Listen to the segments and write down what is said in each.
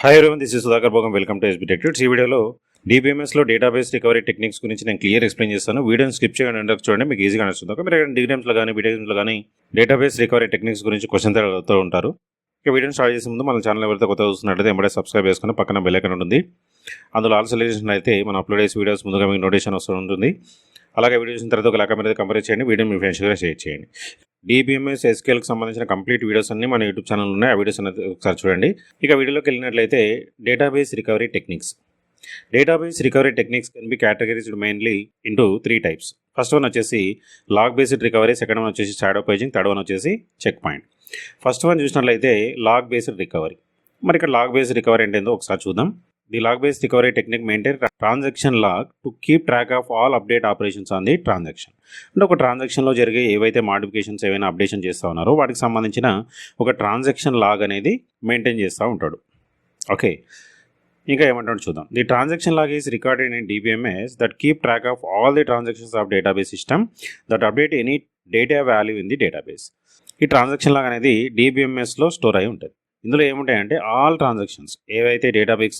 Hi everyone, this is Sudhakar Bhogam. Welcome to SB టెక్టివ్స్. ఈ వీడియోలో DBMS లో డేటాబేస్ రికవరీ టెక్నిక్స్ గురించి నేను క్లియర్ ఎక్స్ప్లెయిన్ చేస్తాను. వీడియోని స్కిప్ చేయండి, ఎండ్ చూడండి, మీకు ఈజీగా నచ్చుతుంది. మీరు డిగ్రీమ్స్లో కానీ బీటెక్స్లో కానీ డేటాబేస్ రికవరీ టెక్నిక్స్ గురించి క్వశ్చన్ అడుగుతూ ఉంటారు. ఇక వీడియోని స్టార్ట్ చేసే ముందు మన ఛానల్ ఎవరైతే కొత్త చూస్తున్నట్లయితే ఎంబడే సబ్స్క్రైబ్ చేసుకుని పక్కన బెల్ ఐకాన్ ఉంటుంది. అందులో ఆల్ సెలెక్షన్ అయితే మనం అప్లోడ్ చేసే వీడియోస్ ముందుగా మీకు నోటిఫికేషన్ వస్తూ ఉంటుంది. అలాగే వీడియో చూసిన తర్వాత ఒక లైక్ మీద కంపేర్ చేయండి, వీడియోని మీ ఫ్రెండ్స్ కూడా షేర్ చేయండి. DBMS SQLకి సంబంధించిన కంప్లీట్ వీడియోస్ అన్ని మన యూట్యూబ్ ఛానల్ ఉన్నాయి. ఆ వీడియోస్ అనేది ఒకసారి చూడండి. ఇక వీడియోలోకి వెళ్ళినట్లయితే database recovery techniques. Database recovery techniques can be categorized mainly into 3 types. First one వచ్చేసి log based recovery, second one వచ్చేసి షాడో పేజింగ్, థర్డ్ వన్ వచ్చేసి చెక్ పాయింట్. ఫస్ట్ వన్ చూసినట్లయితే లాగ్ బేస్డ్ రికవరీ. మరి ఇక్కడ లాగ్ బేస్డ్ రికవరీ అంటే ఏందో ఒకసారి చూద్దాం. The log based recovery technique maintain transaction log to keep track of all update operations on the transaction. అంటే ఒక ట్రాన్సాక్షన్లో జరిగే ఏవైతే మాడిఫికేషన్స్ ఏవైనా అప్డేషన్ చేస్తూ ఉన్నారో వాటికి సంబంధించిన ఒక ట్రాన్సాక్షన్ లాగ్ అనేది మెయింటైన్ చేస్తూ ఉంటాడు. ఓకే, ఇంకా ఏమంటాడు చూద్దాం. The transaction log is recorded in DBMS that keep track of all the transactions of database system that update any data value in the database. ఈ ట్రాన్సాక్షన్ లాగ్ అనేది DBMSలో store అయి ఉంటుంది. ఇందులో ఏముంటాయంటే ఆల్ ట్రాన్సాక్షన్స్ ఏవైతే డేటాబేస్కి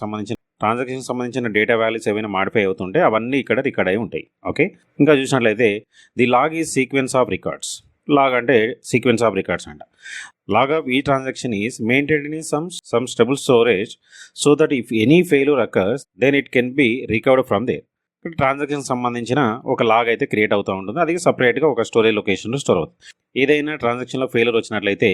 సంబంధించిన డేటా వాల్యూస్ ఏవైనా modify అవుతుంటే అవన్నీ ఇక్కడ రికార్డ్ అయి ఉంటాయి. ఓకే, ఇంకా చూసినట్లయితే the log is sequence of records. Log అంటే సీక్వెన్స్ ఆఫ్ రికార్డ్స్ అంట. లాగ్ ఆఫ్ ఈ transaction is maintained in some stable storage so that if any failure occurs then it can be recovered from there. Transaction సంబంధించిన ఒక log అయితే create అవుతూ ఉంటుంది. అది సపరేట్గా ఒక స్టోరేజ్ లొకేషన్లో స్టోర్ అవుతుంది. ఏదైనా ట్రాన్సాక్షన్లో ఫెయిల్యూర్ వచ్చినట్లయితే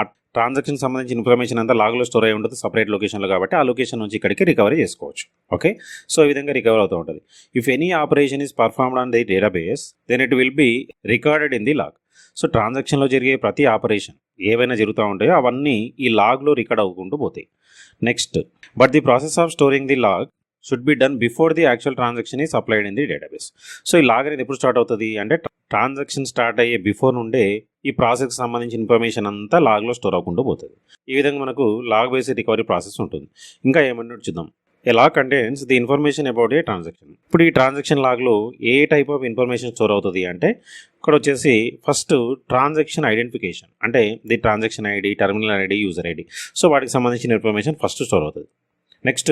ఆ ట్రాన్సాక్షన్ సంబంధించిన ఇన్ఫర్మేషన్ అంతా లాగ్లో స్టోర్ అయి ఉంటుంది సపరేట్ లొకేషన్లో, కాబట్టి ఆ లొకేషన్ నుంచి ఇక్కడికి రికవరీ చేసుకోవచ్చు. ఓకే, సో ఈ విధంగా రికవర్ అవుతూ ఉంటుంది. If any operation is performed on the database then it will be recorded in the log. So ట్రాన్సాక్షన్లో జరిగే ప్రతి ఆపరేషన్ ఏవైనా జరుగుతూ ఉంటాయో అవన్నీ ఈ లాగ్లో రికార్డ్ అవ్వకుంటూ పోతాయి. Next, but the process of storing the log should be done before the actual transaction is applied in the database. So ఈ లాగ్ అనేది ఎప్పుడు స్టార్ట్ అవుతుంది అంటే ట్రాన్సాక్షన్ స్టార్ట్ అయ్యే బిఫోర్ నుండే ఈ ప్రాసెస్కి సంబంధించిన ఇన్ఫర్మేషన్ అంతా లాగ్లో స్టోర్ అవ్వకుండా పోతుంది. ఈ విధంగా మనకు లాగ్ బేస్డ్ రికవరీ ప్రాసెస్ ఉంటుంది. ఇంకా ఏమన్నట్టు చూద్దాం. A log contains the information about a transaction. ఇప్పుడు ఈ ట్రాన్సాక్షన్ లాగ్లో ఏ టైప్ ఆఫ్ ఇన్ఫర్మేషన్ స్టోర్ అవుతుంది అంటే ఇక్కడ వచ్చేసి ఫస్ట్ ట్రాన్సాక్షన్ ఐడెంటిఫికేషన్, అంటే the transaction ID, terminal ID, user ID. So వాటికి సంబంధించిన ఇన్ఫర్మేషన్ ఫస్ట్ స్టోర్ అవుతుంది. Next,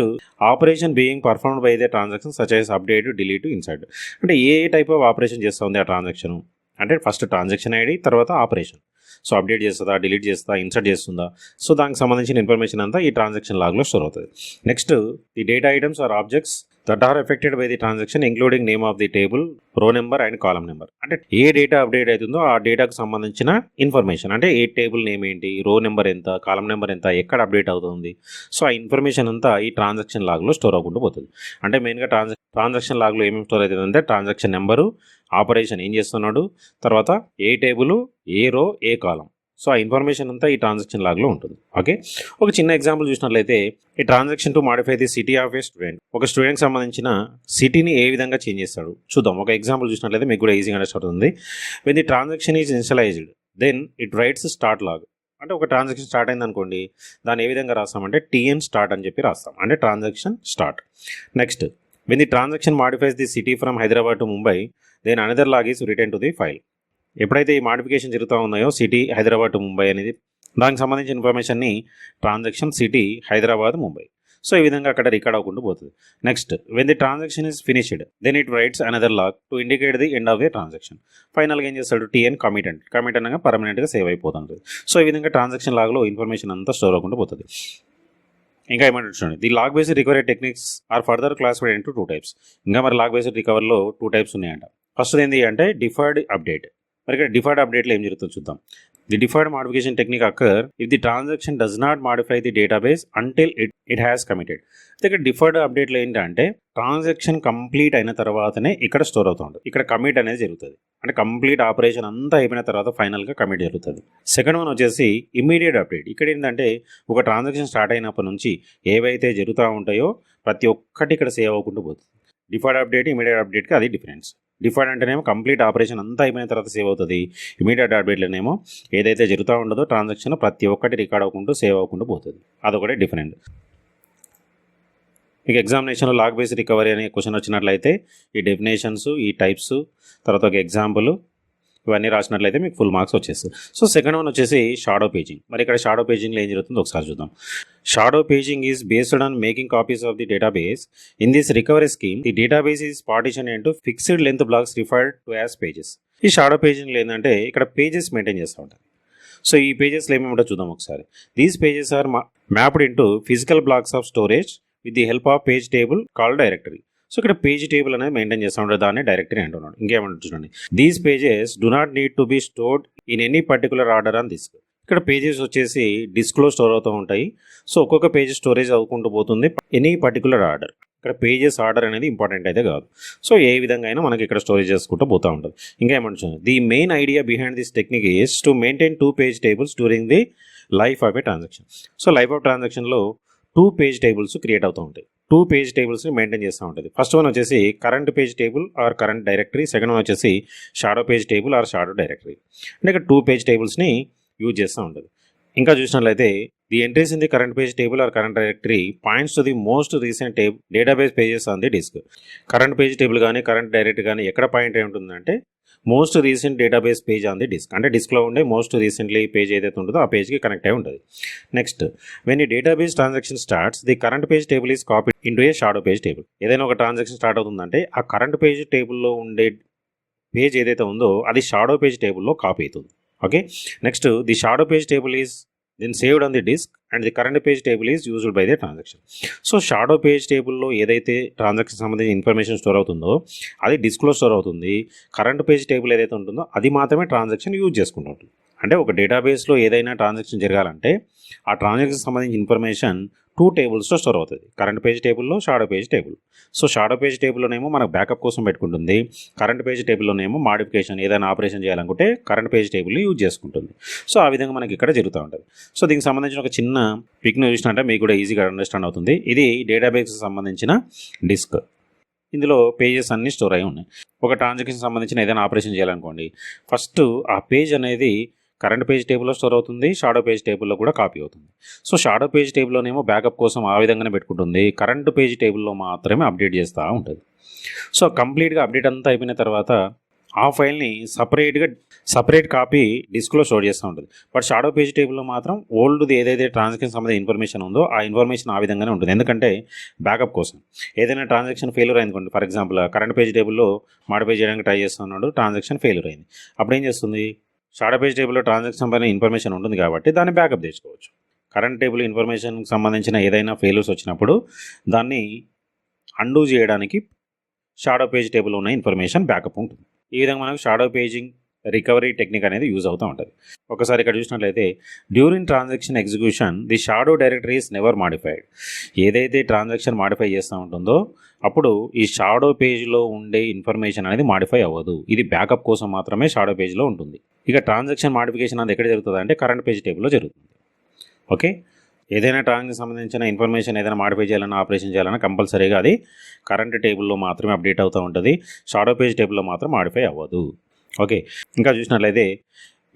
operation being performed by the transaction such as update, delete, insert. అంటే ఏ టైప్ ఆఫ్ ఆపరేషన్ చేస్తూ ఉంది ఆ ట్రాన్సాక్షన్ అంటే ఫస్ట్ ట్రాన్సాక్షన్ ఐడి, తర్వాత ఆపరేషన్. సో అప్డేట్ చేస్తుందా, డిలీట్ చేస్తుందా, ఇన్సర్ట్ చేస్తుందా, సో దానికి సంబంధించిన ఇన్ఫర్మేషన్ అంతా ఈ ట్రాన్సాక్షన్ లాగ్లో స్టోర్ అవుతుంది. Next, the data items or objects that are affected by the transaction including name of the table, row number and column number. అంటే ఏ డేటా అప్డేట్ అవుతుందో ఆ డేటాకు సంబంధించిన ఇన్ఫర్మేషన్, అంటే ఏ టేబుల్ నేమ్ ఏంటి, రో నెంబర్ ఎంత, కాలమ్ నెంబర్ ఎంత, ఎక్కడ అప్డేట్ అవుతుంది, సో ఆ ఇన్ఫర్మేషన్ అంతా ఈ ట్రాన్సాక్షన్ లాగ్లో స్టోర్ అవ్వకుండా పోతుంది. అంటే మెయిన్గా ట్రాన్సాక్షన్ లాగ్లో ఏమేమి స్టోర్ అవుతుంది అంటే ట్రాన్సాక్షన్ నెంబరు, ఆపరేషన్ ఏం చేస్తున్నాడు, తర్వాత ఏ టేబుల్, ఏ రో, ఏ కాలం. సో ఆ ఇన్ఫర్మేషన్ అంతా ఈ ట్రాన్సాక్షన్ లాగ్లో ఉంటుంది. ఓకే, ఒక చిన్న ఎగ్జాంపుల్ చూసినట్లయితే ఈ transaction to modify the city of A student. ఒక స్టూడెంట్కి సంబంధించిన సిటీని ఏ విధంగా చేంజ్ చేస్తాడు చూద్దాం. ఒక ఎగ్జాంపుల్ చూసినట్లయితే మీకు కూడా ఈజీగా అండర్స్టాండ్ అవుతుంది. When the transaction is initialized then it writes start log. అంటే ఒక ట్రాన్సాక్షన్ స్టార్ట్ అయింది అనుకోండి, దాన్ని ఏ విధంగా రాస్తామంటే TN స్టార్ట్ అని చెప్పి రాస్తాం, అంటే transaction start. Next, when the transaction modifies the city from Hyderabad to Mumbai then another log is return to the file. ఎప్పుడైతే ఈ మాడిఫికేషన్ జరుగుతూ ఉన్నాయో సిటీ హైదరాబాద్ టు ముంబై అనేది, దానికి సంబంధించిన ఇన్ఫర్మేషన్ని transaction city Hyderabad Mumbai. So ఈ విధంగా అక్కడ రికార్డ్ అవ్వకుండా పోతుంది. Next, when the transaction is finished then it writes another log to indicate the end of the transaction. ఫైనల్గా ఏం చేస్తాడు, TN కమిట్ అనగా పర్మనెంట్గా సేవ్ అయిపోతుంది. సో ఈ విధంగా ట్రాన్సాక్షన్ లాగ్లో ఇన్ఫర్మేషన్ అంతా స్టోర్ అవ్వకుండా పోతుంది. ఇంకా ఏమంటే చూడండి, the log based recovery techniques are further classified into 2 types. ఇంకా మరి లాగ్ బేస్డ్ రికవర్లో 2 టైప్స్ ఉన్నాయంట. ఫస్ట్ ఏంటి అంటే డిఫర్డ్ అప్డేట్. మరి ఇక్కడ డిఫర్డ్ అప్డేట్లో ఏం జరుగుతుందో చూద్దాం. The deferred modification technique occur if the transaction does not modify the database until it has committed. ఇక్కడ డిఫర్డ్ అప్డేట్లో ఏంటంటే ట్రాన్సాక్షన్ కంప్లీట్ అయిన తర్వాతనే ఇక్కడ స్టోర్ అవుతుంది. ఇక్కడ కమిట్ అనేది జరుగుతుంది, అంటే కంప్లీట్ ఆపరేషన్ అంతా అయిపోయిన తర్వాత ఫైనల్గా కమిట్ జరుగుతుంది. సెకండ్ వన్ వచ్చేసి ఇమ్మీడియట్ అప్డేట్. ఇక్కడ ఏంటంటే ఒక ట్రాన్సాక్షన్ స్టార్ట్ అయినప్పటి నుంచి ఏవైతే జరుగుతూ ఉంటాయో ప్రతి ఒక్కటి ఇక్కడ సేవ్ అవ్వకుండా పోతుంది. డిఫర్డ్ అప్డేట్, ఇమీడియట్ అప్డేట్కి అది డిఫరెన్స్. డిఫర్డ్ అంటేనేమో కంప్లీట్ ఆపరేషన్ అంతా అయిపోయిన తర్వాత సేవ్ అవుతుంది. ఇమీడియట్ అప్డేట్లోనేమో ఏదైతే జరుగుతూ ఉండదో ట్రాన్సాక్షన్ ప్రతి ఒక్కటి రికార్డ్ అవ్వకుండా సేవ్ అవ్వకుండా పోతుంది. అదొకటే డిఫరెంట్. మీకు ఎగ్జామినేషన్లో లాగ్ బేస్డ్ రికవరీ అనే క్వశ్చన్ వచ్చినట్లయితే ఈ డెఫినేషన్స్, ఈ టైప్స్, తర్వాత ఒక ఎగ్జాంపుల్, ఇవన్నీ రాసినట్లయితే మీకు ఫుల్ మార్క్స్ వచ్చేస్తుంది. సో సెకండ్ వన్ వచ్చేసి షాడో పేజింగ్. మరి ఇక్కడ షాడో పేజింగ్లో ఏం జరుగుతుందో ఒకసారి చూద్దాం. Shadow paging is based on making copies of the database. In this recovery scheme the database is partition into fixed length blocks referred to as pages. ఈ shadow పేజింగ్లో ఏంటంటే ఇక్కడ పేజెస్ మెయింటైన్ చేస్తూ ఉంటారు. సో ఈ పేజెస్లో ఏమేమిటో చూద్దాం ఒకసారి. These pages are mapped into physical blocks of storage with the help of page table called directory. So ఇక్కడ పేజ్ టేబుల్ అనేది మెయింటైన్ చేస్తూ ఉంటారు, దాన్ని డైరెక్టరీ అంటున్నాడు. ఇంకేమంటే చూడండి, these pages do not need to be stored in any particular order on disk. ఇక్కడ pages వచ్చేసి డిస్క్లో స్టోర్ అవుతూ ఉంటాయి. సో ఒక్కొక్క పేజ్ స్టోరేజ్ అవుకుంటూ పోతుంది ఎనీ పర్టికులర్ ఆర్డర్. ఇక్కడ పేజెస్ ఆర్డర్ అనేది ఇంపార్టెంట్ అయితే కాదు. సో ఏ విధంగా అయినా మనకి ఇక్కడ స్టోరేజ్ చేసుకుంటూ పోతూ ఉంటుంది. ఇంకా ఏమంటున్నాను, the main idea behind this technique is to maintain 2 page tables during the life of a transaction. So life of ట్రాన్సాక్షన్లో 2 పేజ్ టేబుల్స్ క్రియేట్ అవుతూ ఉంటాయి. 2 పేజ్ టేబుల్స్ని మెయింటైన్ చేస్తూ ఉంటుంది. ఫస్ట్ వన్ వచ్చేసి current page table or current directory. Second one వచ్చేసి shadow page table or shadow directory. అంటే ఇక్కడ 2 page టేబుల్స్ని use చేస్తూ ఉంటుంది. ఇంకా చూసినట్లయితే the entries in the current page table or current directory points to the most recent database pages on the disk. Current page table కానీ current directory కానీ ఎక్కడ point అయి ఉంటుందంటే most recent database page on the disk. అంటే డిస్క్లో ఉండే most recently page ఏదైతే ఉంటుందో ఆ పేజ్కి కనెక్ట్ అయి ఉంటుంది. నెక్స్ట్, వెన్ ఈ database transaction starts the current page table is copy into A shadow page table. ఏదైనా ఒక ట్రాన్సాక్షన్ స్టార్ట్ అవుతుందంటే ఆ కరెంట్ పేజ్ టేబుల్లో ఉండే పేజ్ ఏదైతే ఉందో అది షాడో పేజ్ టేబుల్లో కాపీ అవుతుంది. Okay, next the shadow page table is then saved on the disk and the current page table is used by the transaction. So shadow page టేబుల్లో ఏదైతే transaction సంబంధించిన ఇన్ఫర్మేషన్ స్టోర్ అవుతుందో అది డిస్క్లో store అవుతుంది. Current page table ఏదైతే ఉంటుందో అది మాత్రమే ట్రాన్సాక్షన్ యూజ్ చేసుకుంటూ ఉంటుంది. అంటే ఒక డేటాబేస్లో ఏదైనా ట్రాన్సాక్షన్ జరగాలంటే ఆ ట్రాన్సాక్షన్ సంబంధించిన ఇన్ఫర్మేషన్ 2 టేబుల్స్లో స్టోర్ అవుతుంది. కరెంట్ పేజ్ టేబుల్లో, shadow page table. So shadow page టేబుల్లోనేమో మనకు బ్యాకప్ కోసం పెట్టుకుంటుంది. కరెంట్ పేజ్ టేబుల్లోనేమో మాడిఫికేషన్ ఏదైనా ఆపరేషన్ చేయాలనుకుంటే కరెంట్ పేజ్ టేబుల్ని యూజ్ చేసుకుంటుంది. సో ఆ విధంగా మనకి ఇక్కడ జరుగుతూ ఉంటుంది. సో దీనికి సంబంధించిన ఒక చిన్న పిక్ను చూసినట్టే మీకు కూడా ఈజీగా అండర్స్టాండ్ అవుతుంది. ఇది డేటాబేస్కి సంబంధించిన డిస్క్. ఇందులో పేజెస్ అన్నీ స్టోర్ అయి ఉన్నాయి. ఒక ట్రాన్సాక్షన్ సంబంధించిన ఏదైనా ఆపరేషన్ చేయాలనుకోండి, ఫస్ట్ ఆ పేజ్ అనేది కరెంట్ పేజ్ టేబుల్లో స్టోర్ అవుతుంది, షాడో పేజ్ టేబుల్లో కూడా కాపీ అవుతుంది. సో షాడో పేజ్ టేబుల్లోనేమో బ్యాకప్ కోసం ఆ విధంగానే పెట్టుకుంటుంది. కరెంట్ పేజ్ టేబుల్లో మాత్రమే అప్డేట్ చేస్తూ ఉంటుంది. సో కంప్లీట్గా అప్డేట్ అంతా అయిపోయిన తర్వాత ఆ ఫైల్ని సపరేట్ కాపీ డిస్క్లో స్టోర్ చేస్తూ ఉంటుంది. బట్ షాడో పేజ్ టేబుల్లో మాత్రం ఓల్డ్ది ఏదైతే ట్రాన్సాక్షన్ సంబంధించిన ఇన్ఫర్మేషన్ ఉందో ఆ ఇన్ఫర్మేషన్ ఆ విధంగానే ఉంటుంది. ఎందుకంటే బ్యాకప్ కోసం ఏదైనా ట్రాన్సాక్షన్ ఫెయిల్యూర్ అయింది, ఫర్ ఎగ్జాంపుల్ కరెంట్ పేజ్ టేబుల్లో మాడిఫై చేయడానికి ట్రై చేస్తున్నాడు, ట్రాన్సాక్షన్ ఫెయిల్యూర్ అయింది. అప్పుడు ఏం చేస్తుంది, షాడో పేజ్ టేబుల్లో ట్రాన్సాక్షన్ సంబంధించిన ఇన్ఫర్మేషన్ ఉంటుంది కాబట్టి దాన్ని బ్యాకప్ తెచ్చుకోవచ్చు. కరెంట్ టేబుల్ ఇన్ఫర్మేషన్కి సంబంధించిన ఏదైనా ఫెయిల్యూర్స్ వచ్చినప్పుడు దాన్ని అండూ చేయడానికి షాడో పేజ్ టేబుల్లో ఉన్న ఇన్ఫర్మేషన్ బ్యాకప్ ఉంటుంది. ఈ విధంగా మనకు షాడో పేజింగ్ రికవరీ టెక్నిక్ అనేది యూజ్ అవుతూ ఉంటుంది. ఒకసారి ఇక్కడ చూసినట్లయితే during transaction execution the shadow directory is never modified. ఏదైతే ట్రాన్సాక్షన్ మాడిఫై చేస్తూ ఉంటుందో అప్పుడు ఈ షాడో పేజ్లో ఉండే ఇన్ఫర్మేషన్ అనేది మాడిఫై అవ్వదు. ఇది బ్యాకప్ కోసం మాత్రమే షాడో పేజ్లో ఉంటుంది. ఇక ట్రాన్సాక్షన్ మాడిఫికేషన్ అనేది ఎక్కడ జరుగుతుంది అంటే కరెంట్ పేజ్ టేబుల్లో జరుగుతుంది. ఓకే, ఏదైనా ట్రాన్సాక్షన్ సంబంధించిన ఇన్ఫర్మేషన్ ఏదైనా మాడిఫై చేయాలన్నా ఆపరేషన్ చేయాలన్నా కంపల్సరీగా అది కరెంట్ టేబుల్లో మాత్రమే అప్డేట్ అవుతూ ఉంటుంది. షాడో పేజ్ టేబుల్లో మాత్రం మాడిఫై అవ్వదు. ఓకే, ఇంకా చూసినట్లయితే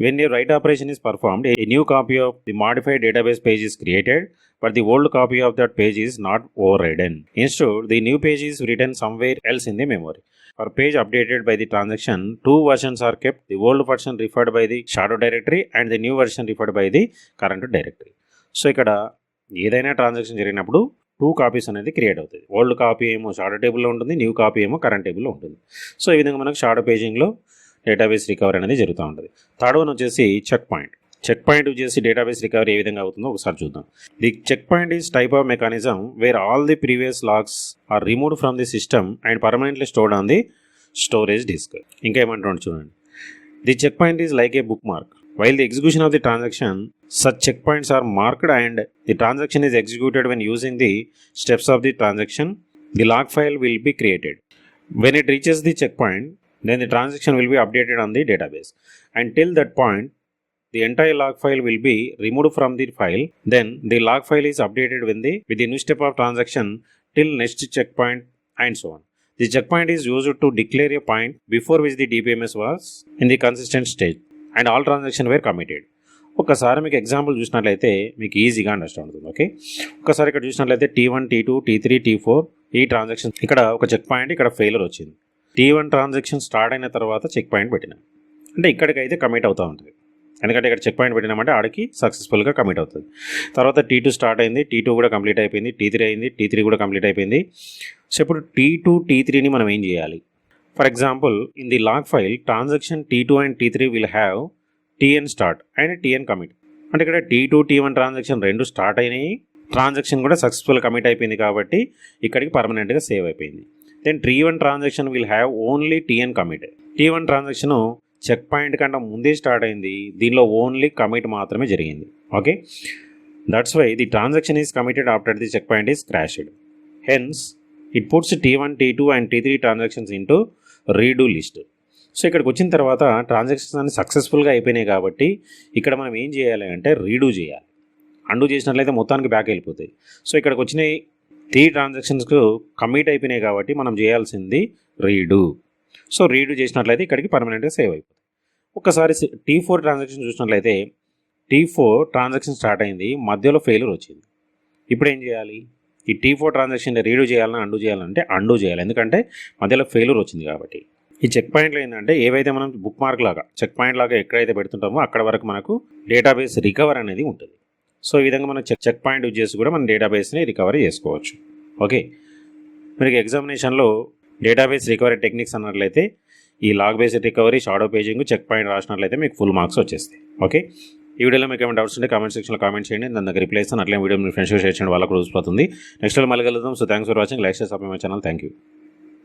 when you're right operation is performed a new copy of the modified database page is created but the old copy of that page is not overridden. Instead, the new page is written somewhere else in the memory. For page updated by the transaction, 2 versions are kept. The old version referred by the shadow directory and the new version referred by the current directory. So ఇక్కడ ఏదైనా transaction జరిగినప్పుడు 2 copies అనేది create అవుతుంది. Old copy ఏమో shadow టేబుల్లో ఉంటుంది, new copy ఏమో current టేబుల్లో ఉంటుంది. సో ఈ విధంగా మనకు షాడో పేజింగ్లో డేటాబేస్ రికవరీ అనేది జరుగుతూ ఉంటుంది. థర్డ్ వన్ వచ్చేసి చెక్ పాయింట్. చెక్ పాయింట్ చేసి డేటాబేస్ రికవరీ ఏ విధంగా అవుతుందో ఒకసారి చూద్దాం. The check point is type of mechanism where all the previous logs are removed from the system and permanently stored on the storage disk. ఇంకా ఏమంటున్నాడు చూడండి, the check point is like a bookmark. While the execution of the transaction such check points are marked and the transaction is executed when using the steps of the transaction the log file will be created. When it reaches the check point then the transaction will be updated on the database. Until that point, the entire log file will be removed from the file. Then the log file is updated with the new step of transaction till next checkpoint and so on. The checkpoint is used to declare a point before which the DBMS was in the consistent state and all transactions were committed. ఒకసారి మీకు example చూసినట్లయితే మీకు ఈజీగా understand అవుతుంది. Okay, ఒకసారి ఇక్కడ చూసినట్లయితే T1, T2, T3, T4 ఈ ట్రాన్సాక్షన్ ఇక్కడ ఒక చెక్ పాయింట్ ఇక్కడ ఫెయిల్యూర్ వచ్చింది. T1 ట్రాన్సాక్షన్ స్టార్ట్ అయిన తర్వాత చెక్ పాయింట్ పెట్టిన, అంటే ఇక్కడికైతే కమిట్ అవుతూ ఉంటుంది. ఎందుకంటే ఇక్కడ చెక్ పాయింట్ పెట్టినామంటే ఆడికి సక్సెస్ఫుల్గా కమిట్ అవుతుంది. తర్వాత T2 స్టార్ట్ అయింది, T2 కూడా కంప్లీట్ అయిపోయింది, T3 అయింది, T3 కూడా కంప్లీట్ అయిపోయింది. సో ఇప్పుడు T2, T3ని మనం ఏం చేయాలి? For example in the log file transaction T2 and T3 will have TN start and TN commit. అంటే ఇక్కడ T2, T1 ట్రాన్సాక్షన్ రెండు స్టార్ట్ అయినాయి, ట్రాన్సాక్షన్ కూడా సక్సెస్ఫుల్ కమిట్ అయిపోయింది కాబట్టి ఇక్కడికి పర్మనెంట్గా సేవ్ అయిపోయింది. Then T1 transaction will have only TN commit. T1 transaction check point కంటే ముందే స్టార్ట్ అయింది, దీనిలో ఓన్లీ కమిట్ మాత్రమే జరిగింది. Okay, that's why the transaction is committed after the check point is crashed. Hence it puts T1, T2 and T3 transactions into redo list. So ఇక్కడికి వచ్చిన తర్వాత transactions అన్ని సక్సెస్ఫుల్గా అయిపోయినాయి కాబట్టి ఇక్కడ మనం ఏం చేయాలి అంటే రీడూ చేయాలి. అండూ చేసినట్లయితే మొత్తానికి బ్యాక్ వెళ్ళిపోతాయి. సో ఇక్కడికి వచ్చిన 3 ట్రాన్సాక్షన్స్కు కమిట్ అయిపోయినాయి కాబట్టి మనం చేయాల్సింది రీడూ. సో రీడూ చేసినట్లయితే ఇక్కడికి పర్మనెంట్గా సేవ్ అయిపోతుంది. ఒకసారి T4 ట్రాన్సాక్షన్ చూసినట్లయితే T4 ట్రాన్సాక్షన్ స్టార్ట్ అయింది, మధ్యలో ఫెయిల్యూర్ వచ్చింది. ఇప్పుడు ఏం చేయాలి? ఈ T4 ట్రాన్సాక్షన్ రీడూ చేయాలన్నా అండూ చేయాలంటే అండూ చేయాలి, ఎందుకంటే మధ్యలో ఫెయిల్యూర్ వచ్చింది కాబట్టి. ఈ చెక్ పాయింట్లో ఏంటంటే ఏవైతే మనం బుక్ మార్క్ లాగా చెక్ పాయింట్ లాగా ఎక్కడైతే పెడుతుంటామో అక్కడ వరకు మనకు డేటాబేస్ రికవర్ అనేది ఉంటుంది. సో ఈ విధంగా మనం చెక్ పాయింట్ యూజ్ చేసి కూడా మనం డేటాబేస్ని రికవరీ చేసుకోవచ్చు. ఓకే, మనకి ఎగ్జామినేషన్లో డేటాబేస్ రికవరీ టెక్నిక్స్ అన్నట్లయితే ఈ log based recovery, shadow paging, checkpoint రాసినట్లయితే మీకు ఫుల్ మార్క్స్ వచ్చేస్తాయి. ఓకే, ఈ వీడియోలో మీకు ఏమైనా డౌట్స్ ఉంటే కామెంట్ సెక్షన్లో కామెంట్ చేయండి, దాని దగ్గర రిప్లై ఇస్తాను. అట్లే వీడియో మీ ఫ్రెండ్స్కి షేర్ చేయండి, వాళ్ళకు రోజు పోతుంది. నెక్స్ట్ మళ్ళీ కలుద్దాం. So thanks for watching. Like చేసి subscribe my channel. Thank you.